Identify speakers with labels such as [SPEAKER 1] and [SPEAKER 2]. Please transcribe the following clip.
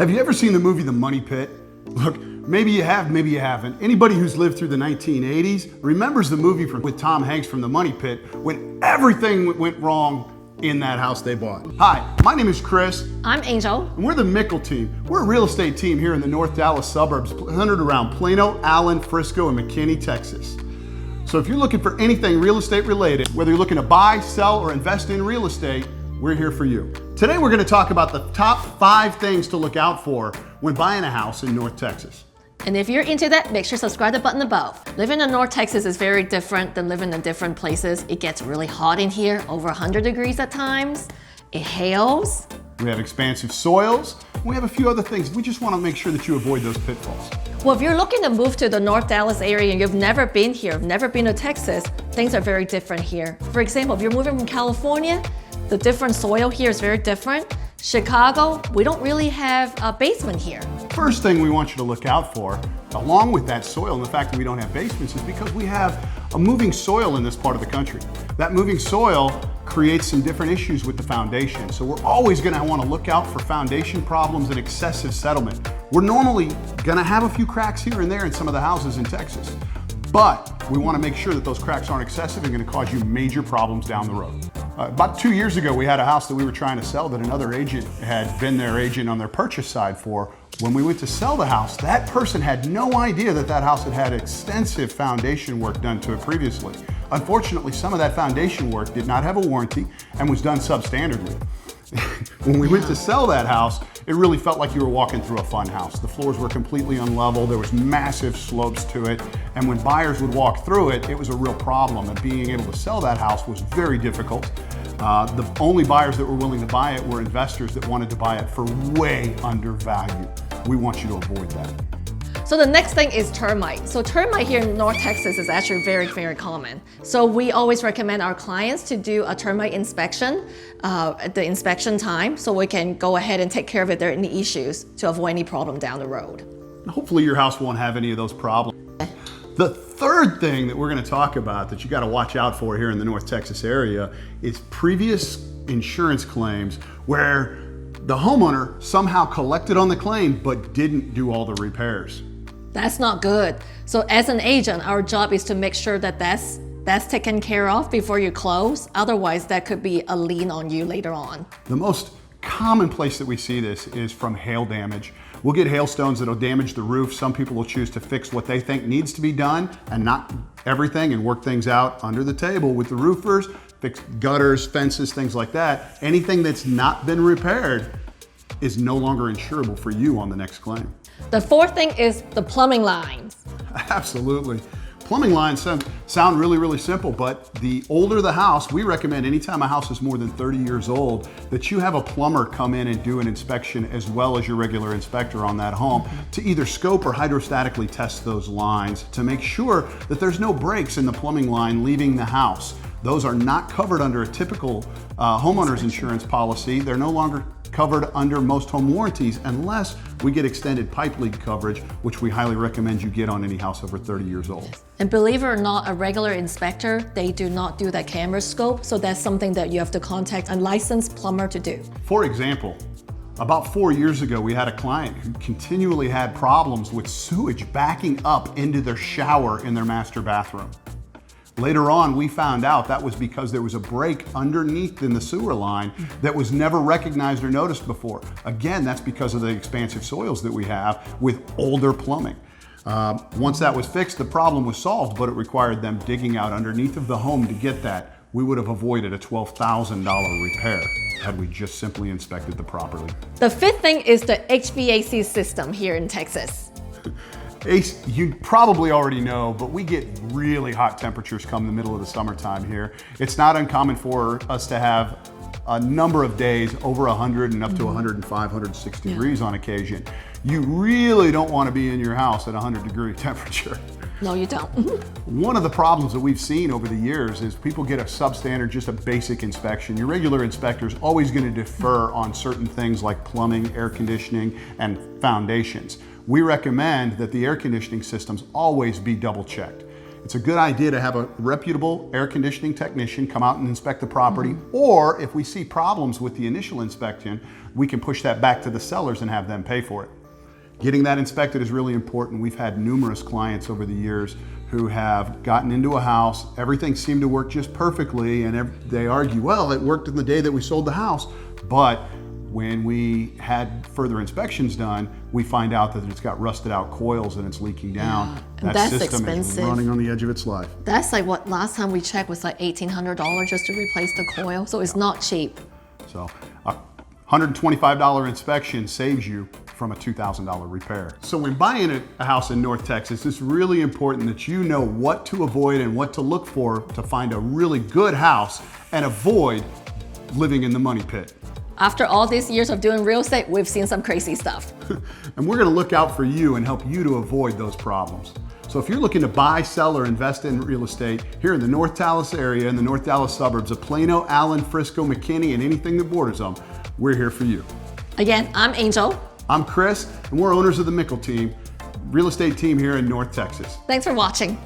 [SPEAKER 1] Have you ever seen the movie The Money Pit? Look, maybe you have, maybe you haven't. Anybody who's lived through the 1980s remembers the movie with Tom Hanks from The Money Pit when everything went wrong in that house they bought. Hi, my name is Chris.
[SPEAKER 2] I'm Angel.
[SPEAKER 1] And we're the Mickle team. We're a real estate team here in the North Dallas suburbs, centered around Plano, Allen, Frisco, and McKinney, Texas. So if you're looking for anything real estate related, whether you're looking to buy, sell, or invest in real estate, we're here for you. Today we're going to talk about the top 5 things to look out for when buying a house in North Texas.
[SPEAKER 2] And if you're into that, make sure to subscribe the button above. Living in North Texas is very different than living in different places. It gets really hot in here, over 100 degrees at times. It hails.
[SPEAKER 1] We have expansive soils. We have a few other things. We just want to make sure that you avoid those pitfalls.
[SPEAKER 2] Well, if you're looking to move to the North Dallas area and you've never been here, never been to Texas, things are very different here. For example, if you're moving from California, the different soil here is very different. Chicago, we don't really have a basement here.
[SPEAKER 1] First thing we want you to look out for, along with that soil and the fact that we don't have basements, is because we have a moving soil in this part of the country. That moving soil creates some different issues with the foundation. So we're always gonna wanna look out for foundation problems and excessive settlement. We're normally gonna have a few cracks here and there in some of the houses in Texas, but we wanna make sure that those cracks aren't excessive and gonna cause you major problems down the road. About 2 years ago, we had a house that we were trying to sell that another agent had been their agent on their purchase side for. When we went to sell the house, that person had no idea that that house had had extensive foundation work done to it previously. Unfortunately, some of that foundation work did not have a warranty and was done substandardly. When we went to sell that house, it really felt like you were walking through a fun house. The floors were completely unlevel, there was massive slopes to it, and when buyers would walk through it, it was a real problem, and being able to sell that house was very difficult. The only buyers that were willing to buy it were investors that wanted to buy it for way under value. We want you to avoid that.
[SPEAKER 2] So the next thing is termite. So termite here in North Texas is actually very, very common. So we always recommend our clients to do a termite inspection at the inspection time, so we can go ahead and take care of it if there are any issues to avoid any problem down the road.
[SPEAKER 1] Hopefully your house won't have any of those problems. The third thing that we're going to talk about that you got to watch out for here in the North Texas area is previous insurance claims where the homeowner somehow collected on the claim but didn't do all the repairs.
[SPEAKER 2] That's not good. So as an agent, our job is to make sure that that's taken care of before you close. Otherwise, that could be a lien on you later on.
[SPEAKER 1] The most common place that we see this is from hail damage. We'll get hailstones that'll damage the roof. Some people will choose to fix what they think needs to be done and not everything, and work things out under the table with the roofers, fix gutters, fences, things like that. Anything that's not been repaired is no longer insurable for you on the next claim.
[SPEAKER 2] The fourth thing is the plumbing lines.
[SPEAKER 1] Absolutely. Plumbing lines sound really, really simple, but the older the house, we recommend anytime a house is more than 30 years old, that you have a plumber come in and do an inspection as well as your regular inspector on that home to either scope or hydrostatically test those lines to make sure that there's no breaks in the plumbing line leaving the house. Those are not covered under a typical homeowner's insurance policy. They're no longer covered under most home warranties unless we get extended pipe leak coverage, which we highly recommend you get on any house over 30 years old.
[SPEAKER 2] And believe it or not, a regular inspector, they do not do that camera scope, so that's something that you have to contact a licensed plumber to do.
[SPEAKER 1] For example, about 4 years ago, we had a client who continually had problems with sewage backing up into their shower in their master bathroom. Later on, we found out that was because there was a break underneath in the sewer line that was never recognized or noticed before. Again, that's because of the expansive soils that we have with older plumbing. Once that was fixed, the problem was solved, but it required them digging out underneath of the home to get that. We would have avoided a $12,000 repair had we just simply inspected the property.
[SPEAKER 2] The fifth thing is the HVAC system here in Texas.
[SPEAKER 1] Ace, you probably already know, but we get really hot temperatures come the middle of the summertime here. It's not uncommon for us to have a number of days over 100 and up to 105, 106 degrees on occasion. You really don't want to be in your house at 100-degree temperature.
[SPEAKER 2] No, you don't.
[SPEAKER 1] One of the problems that we've seen over the years is people get a substandard, just a basic inspection. Your regular inspector is always going to defer on certain things like plumbing, air conditioning, and foundations. We recommend that the air conditioning systems always be double checked. it's a good idea to have a reputable air conditioning technician come out and inspect the property. Or if we see problems with the initial inspection, we can push that back to the sellers and have them pay for it. Getting that inspected is really important. We've had numerous clients over the years who have gotten into a house, everything seemed to work just perfectly, and they argue, well, it worked in the day that we sold the house. But when we had further inspections done, we find out that it's got rusted out coils and it's leaking down.
[SPEAKER 2] Yeah,
[SPEAKER 1] that
[SPEAKER 2] that's
[SPEAKER 1] system
[SPEAKER 2] expensive.
[SPEAKER 1] is running on the edge of its life.
[SPEAKER 2] That's like what last time we checked was like $1,800 just to replace the coil. So it's not cheap.
[SPEAKER 1] So a $125 inspection saves you from a $2,000 repair. So when buying a house in North Texas, it's really important that you know what to avoid and what to look for to find a really good house and avoid living in the money pit.
[SPEAKER 2] After all these years of doing real estate, we've seen some crazy stuff.
[SPEAKER 1] And we're gonna look out for you and help you to avoid those problems. So if you're looking to buy, sell, or invest in real estate here in the North Dallas area, in the North Dallas suburbs of Plano, Allen, Frisco, McKinney, and anything that borders them, we're here for you.
[SPEAKER 2] Again, I'm Angel.
[SPEAKER 1] I'm Chris, and we're owners of the Mickle team, real estate team here in North Texas.
[SPEAKER 2] Thanks for watching.